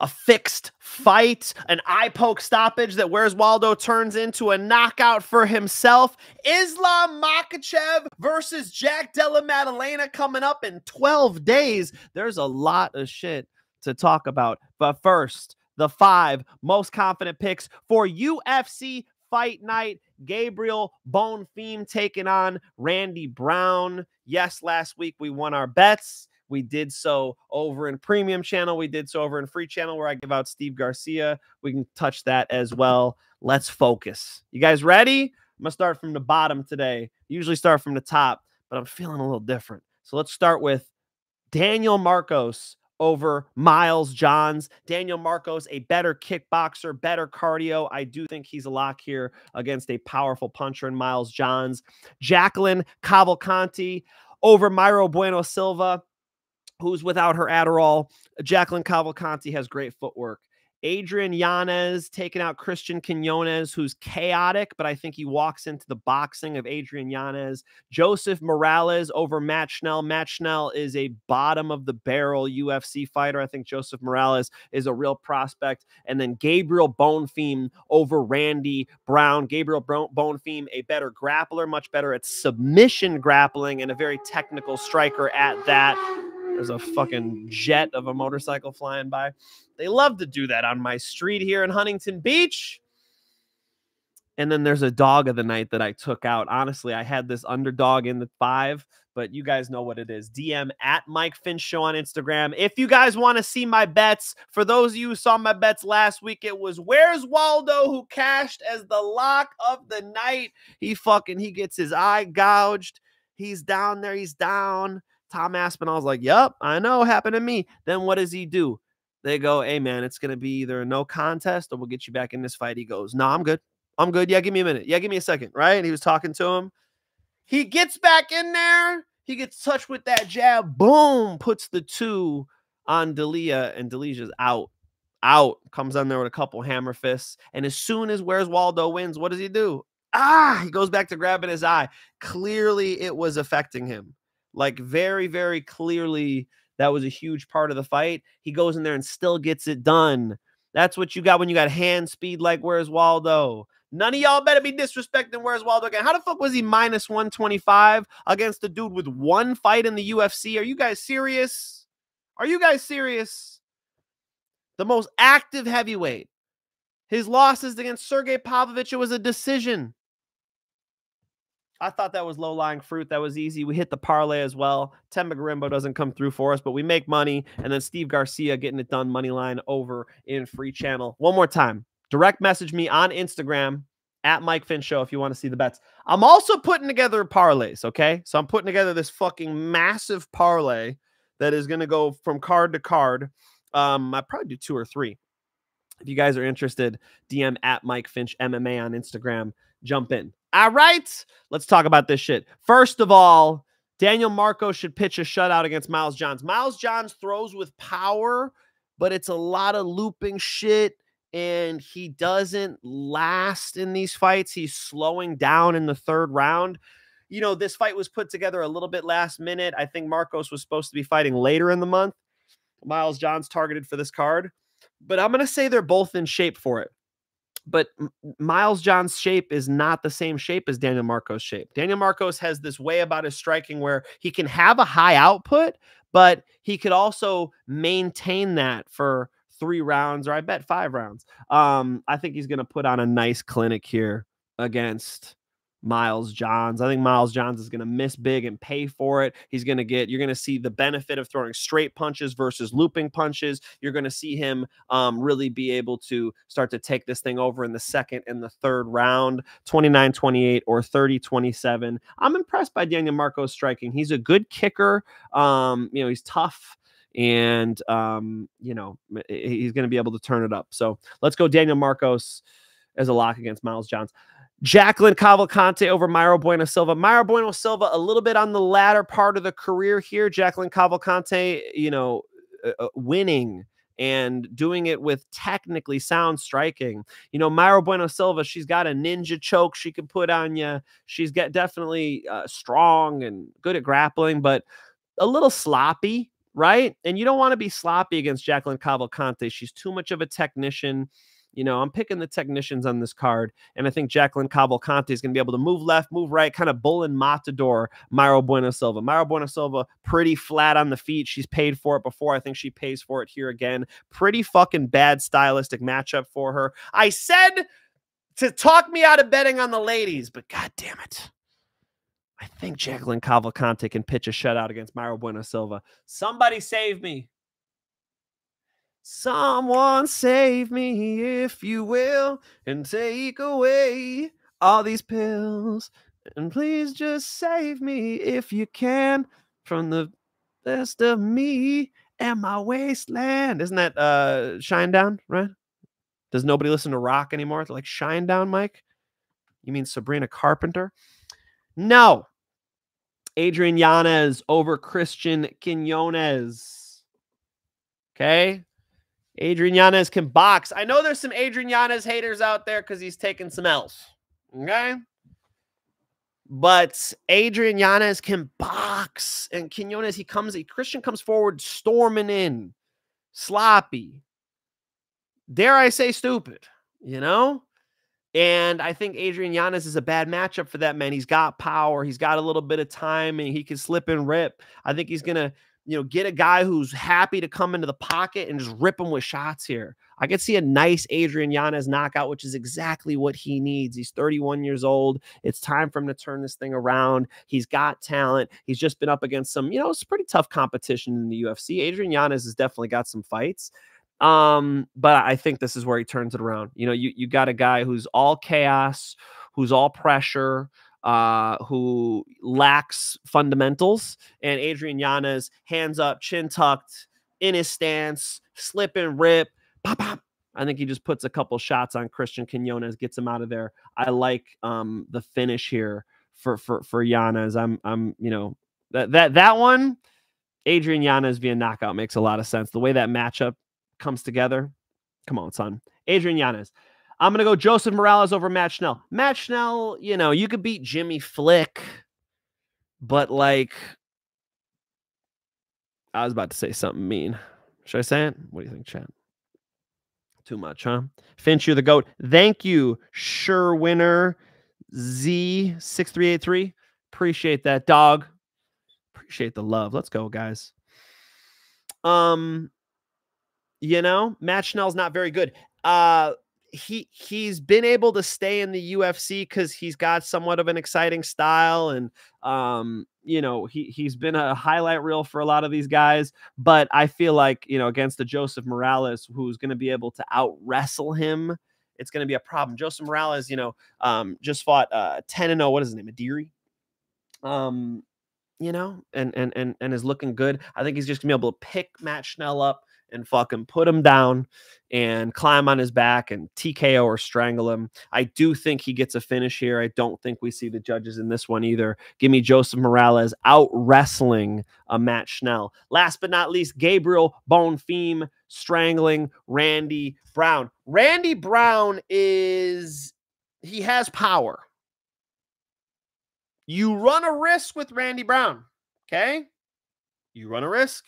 a fixed fight, an eye poke stoppage that Where's Waldo turns into a knockout for himself. Islam Makhachev versus Jack Della Maddalena coming up in 12 days. There's a lot of shit to talk about. But first, the 5 most confident picks for UFC Fight Night. Gabriel Bonfim taking on Randy Brown. Yes, last week we won our bets. We did so over in Premium Channel. We did so over in Free Channel where I give out Steve Garcia. We can touch that as well. Let's focus. You guys ready? I'm going to start from the bottom today. Usually start from the top, but I'm feeling a little different. So let's start with Daniel Marcos over Miles Johns. Daniel Marcos, a better kickboxer, better cardio. I do think he's a lock here against a powerful puncher in Miles Johns. Jacqueline Cavalcanti over Mayra Bueno Silva, who's without her Adderall. Jacqueline Cavalcanti has great footwork. Adrian Yanez taking out Cristian Quiñonez, who's chaotic, but I think he walks into the boxing of Adrian Yanez. Joseph Morales over Matt Schnell. Matt Schnell is a bottom-of-the-barrel UFC fighter. I think Joseph Morales is a real prospect. And then Gabriel Bonfim over Randy Brown. Gabriel Bonfim, a better grappler, much better at submission grappling, and a very technical striker at that. There's a fucking jet of a motorcycle flying by. They love to do that on my street here in Huntington Beach. And then there's a dog of the night that I took out. Honestly, I had this underdog in the 5, but you guys know what it is. DM at mikefinchshow on Instagram. If you guys want to see my bets, for those of you who saw my bets last week, it was Where's Waldo, who cashed as the lock of the night. He gets his eye gouged. He's down there. He's down. Tom Aspinall's like, yup, I know, happened to me. Then what does he do? They go, hey, man, it's going to be either a no contest or we'll get you back in this fight. He goes, no, I'm good. I'm good. Yeah, give me a minute. Yeah, give me a second, right? And he was talking to him. He gets back in there. He gets touched with that jab. Boom, puts the 2 on Delia, and Delia's out. Comes on there with a couple hammer fists. And as soon as Where's Waldo wins, what does he do? He goes back to grabbing his eye. Clearly, it was affecting him. Like very, very clearly, that was a huge part of the fight. He goes in there and still gets it done. That's what you got when you got hand speed like Where's Waldo. None of y'all better be disrespecting Where's Waldo again. How the fuck was he minus 125 against a dude with 1 fight in the UFC? Are you guys serious? Are you guys serious? The most active heavyweight. His losses against Sergey Pavlovich, it was a decision. I thought that was low-lying fruit. That was easy. We hit the parlay as well. Temba Garimbo doesn't come through for us, but we make money. And then Steve Garcia getting it done, money line over in Free Channel. One more time, direct message me on Instagram at mikefinchshow if you want to see the bets. I'm also putting together parlays, okay? So I'm putting together this fucking massive parlay that is going to go from card to card. I'd probably do 2 or 3. If you guys are interested, DM at mikefinchMMA on Instagram. Jump in. All right, let's talk about this shit. First of all, Daniel Marcos should pitch a shutout against Miles Johns. Miles Johns throws with power, but it's a lot of looping shit, and he doesn't last in these fights. He's slowing down in the 3rd round. You know, this fight was put together a little bit last minute. I think Marcos was supposed to be fighting later in the month. Miles Johns targeted for this card. But I'm going to say they're both in shape for it. But Miles Johns' shape is not the same shape as Daniel Marcos' shape. Daniel Marcos has this way about his striking where he can have a high output, but he could also maintain that for 3 rounds, or I bet 5 rounds. I think he's going to put on a nice clinic here against Miles Johns. I think Miles Johns is going to miss big and pay for it. You're going to see the benefit of throwing straight punches versus looping punches. You're going to see him really be able to start to take this thing over in the 2nd and the 3rd round, 29-28 or 30-27. I'm impressed by Daniel Marcos striking. He's a good kicker. He's tough. And, he's going to be able to turn it up. So let's go Daniel Marcos as a lock against Miles Johns. Jacqueline Cavalcante over Mayra Bueno Silva. Mayra Bueno Silva, a little bit on the latter part of the career here. Jacqueline Cavalcante, winning and doing it with technically sound striking. Mayra Bueno Silva, she's got a ninja choke she can put on you. She's definitely strong and good at grappling, but a little sloppy. right? And you don't want to be sloppy against Jacqueline Cavalcante. She's too much of a technician. I'm picking the technicians on this card, and I think Jacqueline Cavalcante is going to be able to move left, move right, kind of bull and matador Mayra Bueno Silva. Mayra Bueno Silva, pretty flat on the feet. She's paid for it before. I think she pays for it here again. Pretty fucking bad stylistic matchup for her. I said to talk me out of betting on the ladies, but god damn it. I think Jacqueline Cavalcante can pitch a shutout against Mayra Bueno Silva. Somebody save me. Someone save me, if you will, and take away all these pills. And please just save me, if you can, from the best of me and my wasteland. Isn't that Shinedown, right? Does nobody listen to rock anymore? They're like, Shinedown, Mike? You mean Sabrina Carpenter? No. Adrian Yáñez over Cristian Quiñonez. Okay? Adrian Yanez can box. I know there's some Adrian Yanez haters out there because he's taking some L's. Okay? But Adrian Yanez can box. And Quiñonez, Cristian comes forward storming in. Sloppy. Dare I say stupid. And I think Adrian Yanez is a bad matchup for that man. He's got power. He's got a little bit of time, and he can slip and rip. I think he's going to get a guy who's happy to come into the pocket and just rip him with shots here. I could see a nice Adrian Yanez knockout, which is exactly what he needs. He's 31 years old. It's time for him to turn this thing around. He's got talent. He's just been up against some, it's pretty tough competition in the UFC. Adrian Yanez has definitely got some fights. But I think this is where he turns it around. You got a guy who's all chaos, who's all pressure, who lacks fundamentals, and Adrian Yanez, hands up, chin tucked, in his stance, slip and rip, pop, pop. I think he just puts a couple shots on Cristian Quiñonez, gets him out of there. I like the finish here for Yanez. That one, Adrian Yanez via knockout makes a lot of sense. The way that matchup comes together. Come on, son. Adrian Yanez. I'm going to go Joseph Morales over Matt Schnell. Matt Schnell, you could beat Jimmy Flick, but I was about to say something mean. Should I say it? What do you think, Chad? Too much, huh? Finch, you're the GOAT. Thank you, Sure Winner Z6383. Appreciate that, dog. Appreciate the love. Let's go, guys. Matt Schnell's not very good. He's been able to stay in the UFC because he's got somewhat of an exciting style, and he's been a highlight reel for a lot of these guys. But I feel like against the Joseph Morales, who's going to be able to out wrestle him, it's going to be a problem. Joseph Morales, just fought 10-0. What is his name? Adiri. And is looking good. I think he's just gonna be able to pick Matt Schnell up and fucking put him down and climb on his back and TKO or strangle him. I do think he gets a finish here. I don't think we see the judges in this one either. Give me Joseph Morales out wrestling a Matt Schnell. Last but not least, Gabriel Bonfim strangling Randy Brown. Randy Brown he has power. You run a risk with Randy Brown, okay? You run a risk.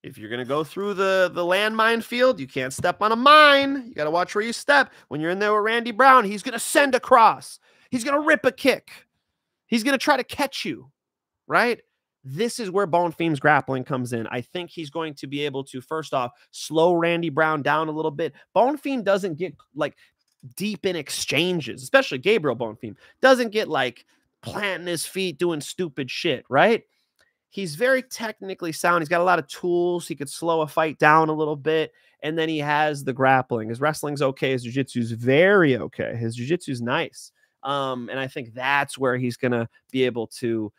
If you're going to go through the landmine field, you can't step on a mine. You got to watch where you step. When you're in there with Randy Brown, he's going to send a cross. He's going to rip a kick. He's going to try to catch you, right? This is where Bonfim's grappling comes in. I think he's going to be able to, first off, slow Randy Brown down a little bit. Bonfim doesn't get, deep in exchanges, especially Gabriel Bonfim. Doesn't get, planting his feet, doing stupid shit, right? He's very technically sound. He's got a lot of tools. He could slow a fight down a little bit. And then he has the grappling. His wrestling's okay. His jiu-jitsu's very okay. His jiu-jitsu's nice. And I think that's where he's going to be able to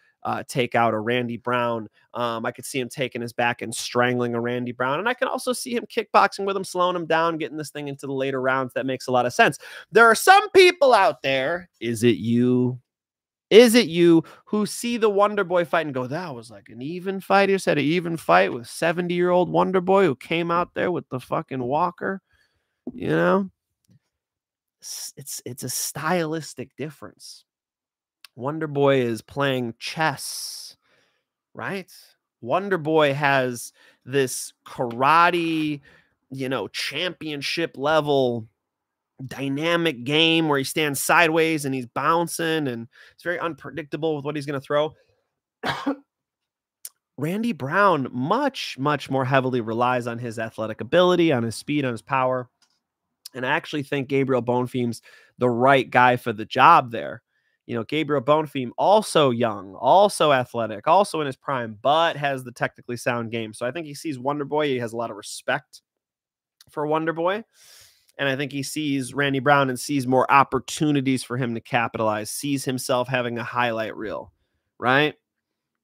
take out a Randy Brown. I could see him taking his back and strangling a Randy Brown. And I can also see him kickboxing with him, slowing him down, getting this thing into the later rounds. That makes a lot of sense. There are some people out there. Is it you? Is it you who see the Wonder Boy fight and go, that was like an even fight? You said an even fight with 70-year-old Wonder Boy who came out there with the fucking walker. It's a stylistic difference. Wonder Boy is playing chess, right? Wonder Boy has this karate, championship level dynamic game where he stands sideways and he's bouncing and it's very unpredictable with what he's going to throw. Randy Brown much more heavily relies on his athletic ability, on his speed, on his power. And I actually think Gabriel Bonfim's the right guy for the job there. Gabriel Bonfim, also young, also athletic, also in his prime, but has the technically sound game. So I think he sees Wonder Boy. He has a lot of respect for Wonder Boy. And I think he sees Randy Brown and sees more opportunities for him to capitalize, sees himself having a highlight reel, right?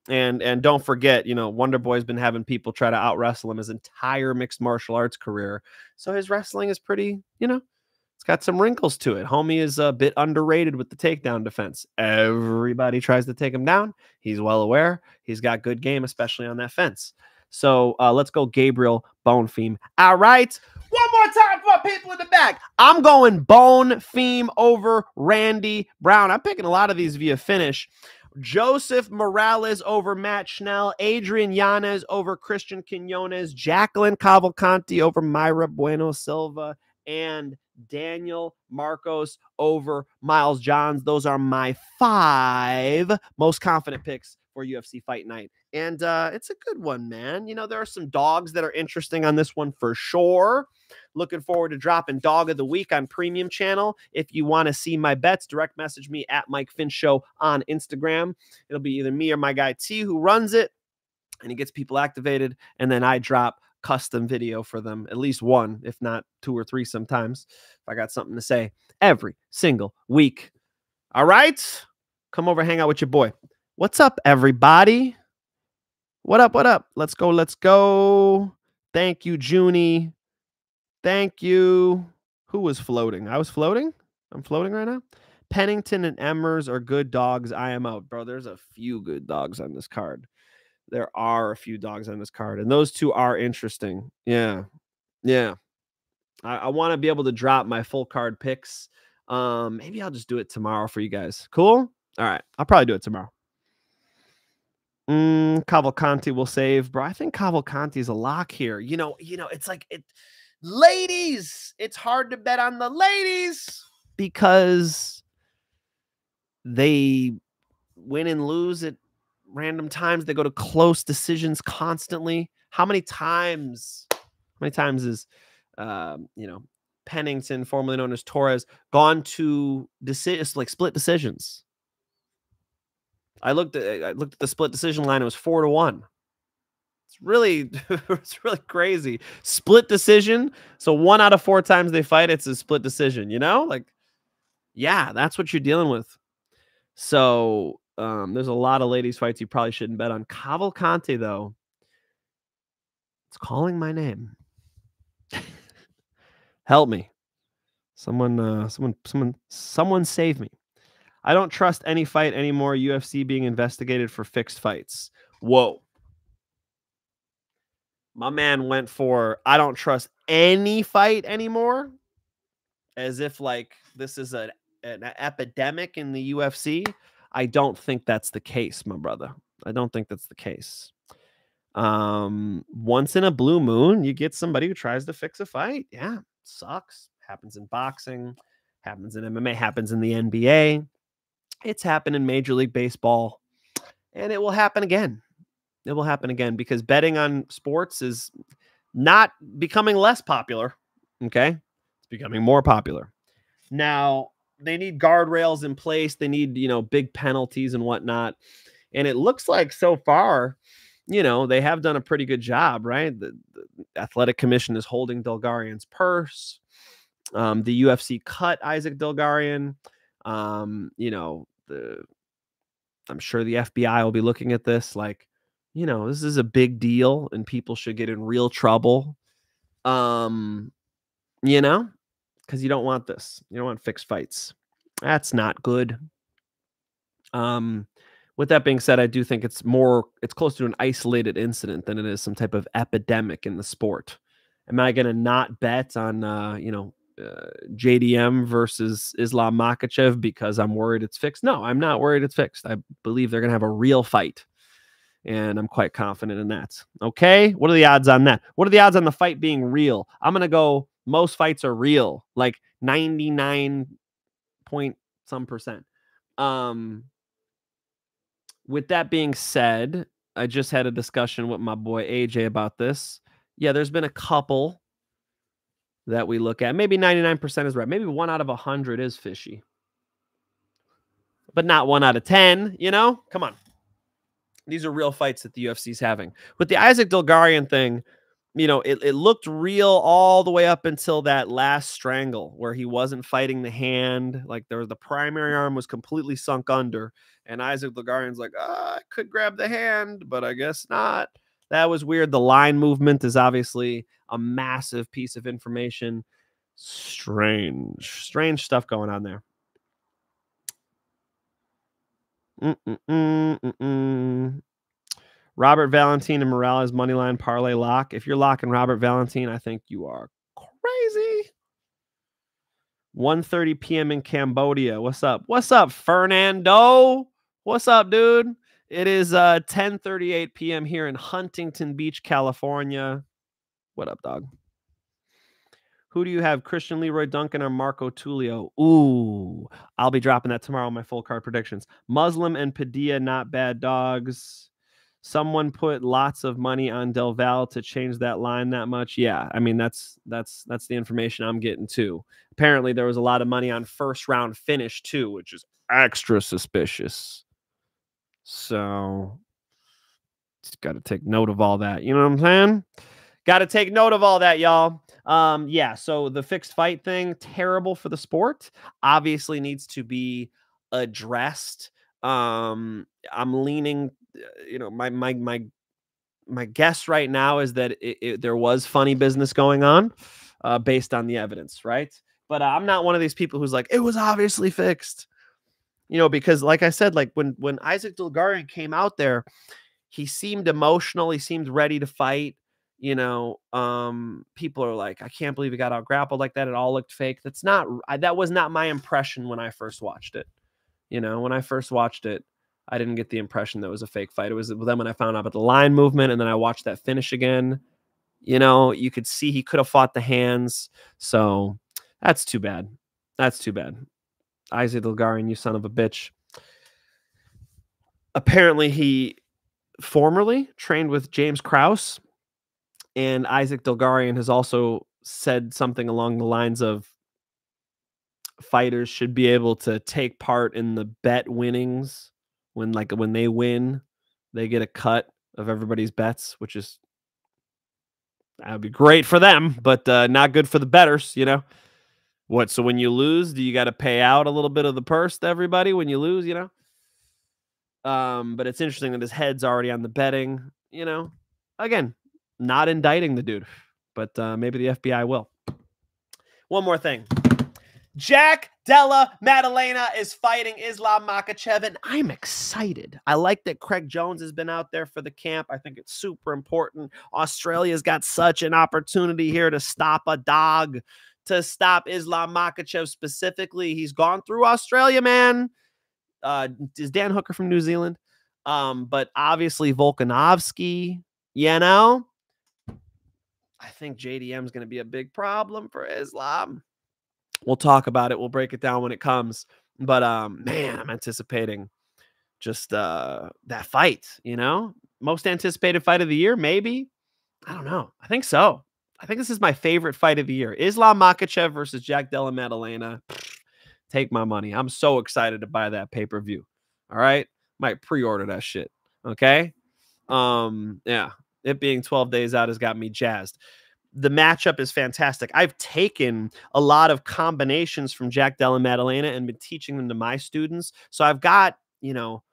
And don't forget, Wonder Boy's been having people try to out wrestle him his entire mixed martial arts career. So his wrestling is pretty, it's got some wrinkles to it. Homie is a bit underrated with the takedown defense. Everybody tries to take him down. He's well aware. He's got good game, especially on that fence. So let's go Gabriel Bonfim. All right. One more time for people in the back. I'm going Bonfim over Randy Brown. I'm picking a lot of these via finish. Joseph Morales over Matt Schnell, Adrian Yanez over Cristian Quiñonez, Jacqueline Cavalcanti over Mayra Bueno Silva, and Daniel Marcos over Miles Johns. Those are my 5 most confident picks for UFC Fight Night. And it's a good one, man. There are some dogs that are interesting on this one for sure. Looking forward to dropping Dog of the Week on Premium Channel. If you want to see my bets, direct message me at mikefinchshow on Instagram. It'll be either me or my guy T who runs it, and he gets people activated, and then I drop custom video for them, at least one, if not 2 or 3 sometimes, if I got something to say, every single week. All right? Come over, hang out with your boy. What's up, everybody? What up, what up? Let's go, let's go. Thank you, Junie. Thank you. Who was floating? I was floating? I'm floating right now? Pennington and Emmers are good dogs. I am out. Bro, there's a few good dogs on this card. There are a few dogs on this card, and those 2 are interesting. Yeah. I want to be able to drop my full card picks. Maybe I'll just do it tomorrow for you guys. Cool? All right. I'll probably do it tomorrow. Cavalcanti will save. Bro, I think Cavalcanti is a lock here. It's like ladies, it's hard to bet on the ladies because they win and lose at random times. They go to close decisions constantly. How many times is Pennington, formerly known as Torres, gone to split decisions? I looked at the split decision line. It was 4-1. It's really crazy. Split decision. So 1 out of 4 times they fight, it's a split decision. Yeah, that's what you're dealing with. So there's a lot of ladies fights you probably shouldn't bet on. Cavalcante, though, it's calling my name. Help me. Someone save me. I don't trust any fight anymore. UFC being investigated for fixed fights. Whoa. My man went for, I don't trust any fight anymore, as if like this is an epidemic in the UFC. I don't think that's the case, my brother. I don't think that's the case. Once in a blue moon, you get somebody who tries to fix a fight. Yeah, sucks. Happens in boxing, happens in MMA, happens in the NBA. It's happened in Major League Baseball, and it will happen again. It will happen again because betting on sports is not becoming less popular. Okay. It's becoming more popular. Now, they need guardrails in place. They need, big penalties and whatnot. And it looks like so far, they have done a pretty good job, right? The Athletic Commission is holding Dulgarian's purse. The UFC cut Isaac Dulgarian. I'm sure the FBI will be looking at this like, this is a big deal and people should get in real trouble. Because you don't want this. You don't want fixed fights. That's not good. With that being said, I do think it's closer to an isolated incident than it is some type of epidemic in the sport. Am I going to not bet on, JDM versus Islam Makhachev because I'm worried it's fixed? No, I'm not worried it's fixed. I believe they're going to have a real fight. And I'm quite confident in that. Okay. What are the odds on that? What are the odds on the fight being real? I'm going to go most fights are real, like 99 point some percent. With that being said, I just had a discussion with my boy AJ about this. Yeah, there's been a couple that we look at. Maybe 99% is right. Maybe 1 out of 100 is fishy. But not 1 out of 10, you know? Come on. These are real fights that the UFC is having. With the Isaac Dulgarian thing, you know, it looked real all the way up until that last strangle where he wasn't fighting the hand. Like the primary arm was completely sunk under. And Isaac Dulgarian's like, I could grab the hand, but I guess not. That was weird. The line movement is obviously a massive piece of information. Strange stuff going on there. Robert Valentin and Morales moneyline parlay lock. If you're locking Robert Valentin, I think you are crazy. 1:30 p.m. in Cambodia. What's up? What's up, Fernando? What's up, dude? It is 10:38 p.m. here in Huntington Beach, California. What up, dog? Who do you have, Christian, Leroy, Duncan, or Marco Túlio? Ooh, I'll be dropping that tomorrow on my full card predictions. Muslim and Padilla, not bad dogs. Someone put lots of money on Del Val to change that line that much. Yeah, I mean, that's the information I'm getting too. Apparently, there was a lot of money on first round finish too, which is extra suspicious. So, just got to take note of all that. You know what I'm saying? Got to take note of all that, y'all. Yeah, so the fixed fight thing, terrible for the sport. Obviously needs to be addressed. I'm leaning, you know, my guess right now is that there was funny business going on based on the evidence, right? But I'm not one of these people who's like, it was obviously fixed. You know, because like I said, like when Isaac Dulgarian came out there, he seemed emotional, he seemed ready to fight. You know, people are like, I can't believe he got out grappled like that. It all looked fake. That was not my impression when I first watched it. You know, when I first watched it, I didn't get the impression that it was a fake fight. It was then when I found out about the line movement and then I watched that finish again, you know, you could see he could have fought the hands. So that's too bad. That's too bad. Isaac Dulgarian, you son of a bitch. Apparently he formerly trained with James Krause. And Isaac Dulgarian has also said something along the lines of fighters should be able to take part in the bet winnings when they win, they get a cut of everybody's bets, which is that would be great for them, but not good for the bettors, you know. What? So when you lose, do you got to pay out a little bit of the purse to everybody when you lose, you know? But it's interesting that his head's already on the betting, you know. Again, not indicting the dude, but maybe the FBI will. One more thing. Jack Della Maddalena is fighting Islam Makhachev, and I'm excited. I like that Craig Jones has been out there for the camp. I think it's super important. Australia's got such an opportunity here to stop a dog, to stop Islam Makhachev specifically. He's gone through Australia, man. Is Dan Hooker from New Zealand? But obviously Volkanovski, you know. I think JDM is going to be a big problem for Islam. We'll talk about it. We'll break it down when it comes. But man, I'm anticipating just that fight, you know? Most anticipated fight of the year, maybe? I don't know. I think so. I think this is my favorite fight of the year. Islam Makhachev versus Jack Della Maddalena. Take my money. I'm so excited to buy that pay-per-view. All right? Might pre-order that shit. Okay? Yeah. It being 12 days out has got me jazzed. The matchup is fantastic. I've taken a lot of combinations from Jack Della Maddalena and been teaching them to my students. So I've got, you know,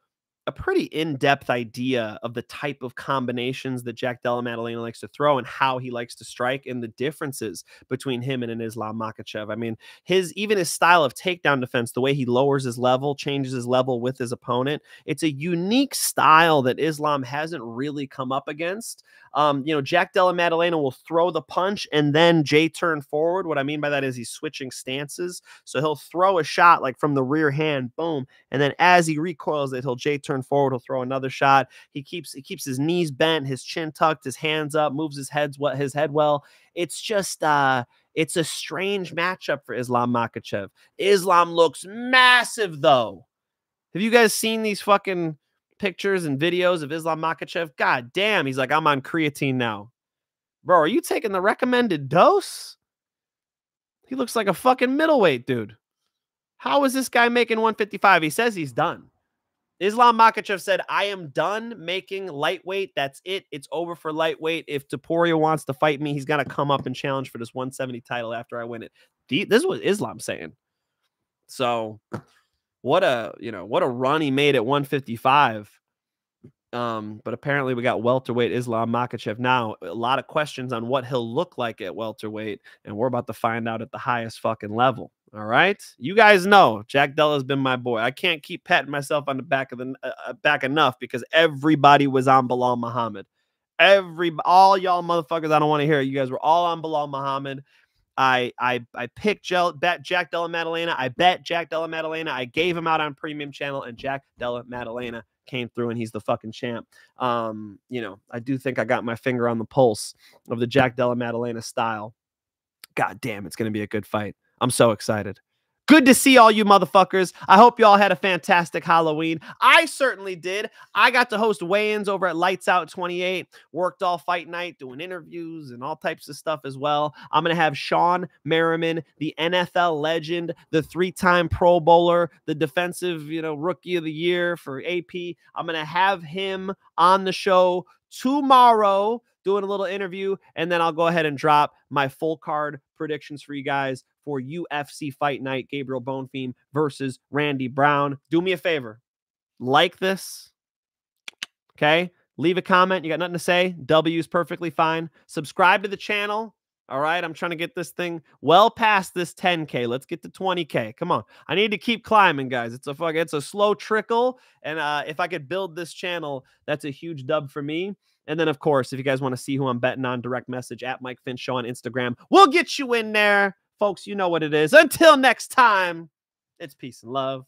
a pretty in-depth idea of the type of combinations that Jack Della Maddalena likes to throw and how he likes to strike and the differences between him and an Islam Makhachev. I mean, even his style of takedown defense, the way he lowers his level, changes his level with his opponent, it's a unique style that Islam hasn't really come up against. You know, Jack Della Maddalena will throw the punch and then J-turn forward. What I mean by that is he's switching stances. So he'll throw a shot like from the rear hand, boom, and then as he recoils it, he'll J-turn turn forward, he'll throw another shot. He keeps his knees bent, his chin tucked, his hands up, moves his head well. It's just it's a strange matchup for Islam Makhachev. Islam looks massive though. Have you guys seen these fucking pictures and videos of Islam Makhachev? God damn, he's like, I'm on creatine now. Bro, are you taking the recommended dose? He looks like a fucking middleweight, dude. How is this guy making 155? He says he's done. Islam Makhachev said, I am done making lightweight. That's it. It's over for lightweight. If Topuria wants to fight me, he's got to come up and challenge for this 170 title after I win it. This is what Islam's saying. So what a run he made at 155. But apparently we got welterweight Islam Makhachev now. A lot of questions on what he'll look like at welterweight, and we're about to find out at the highest fucking level. All right, you guys know Jack Della's been my boy. I can't keep patting myself on the back of the back enough because everybody was on Bilal Muhammad. All y'all motherfuckers, I don't want to hear it. You guys were all on Bilal Muhammad. I picked Jack Della Maddalena. I bet Jack Della Maddalena. I gave him out on Premium Channel, and Jack Della Maddalena came through, and he's the fucking champ. I do think I got my finger on the pulse of the Jack Della Maddalena style. God damn, it's going to be a good fight. I'm so excited. Good to see all you motherfuckers. I hope you all had a fantastic Halloween. I certainly did. I got to host weigh-ins over at Lights Out 28. Worked all fight night, doing interviews and all types of stuff as well. I'm going to have Sean Merriman, the NFL legend, the 3-time Pro Bowler, the defensive, rookie of the year for AP. I'm going to have him on the show tomorrow, doing a little interview, and then I'll go ahead and drop my full card predictions for you guys for UFC Fight Night, Gabriel Bonfim versus Randy Brown. Do me a favor. Like this. Okay? Leave a comment. You got nothing to say? W is perfectly fine. Subscribe to the channel. All right? I'm trying to get this thing well past this 10K. Let's get to 20K. Come on. I need to keep climbing, guys. It's a slow trickle. And if I could build this channel, that's a huge dub for me. And then, of course, if you guys want to see who I'm betting on, direct message at mikefinchshow on Instagram. We'll get you in there. Folks, you know what it is. Until next time, it's peace and love.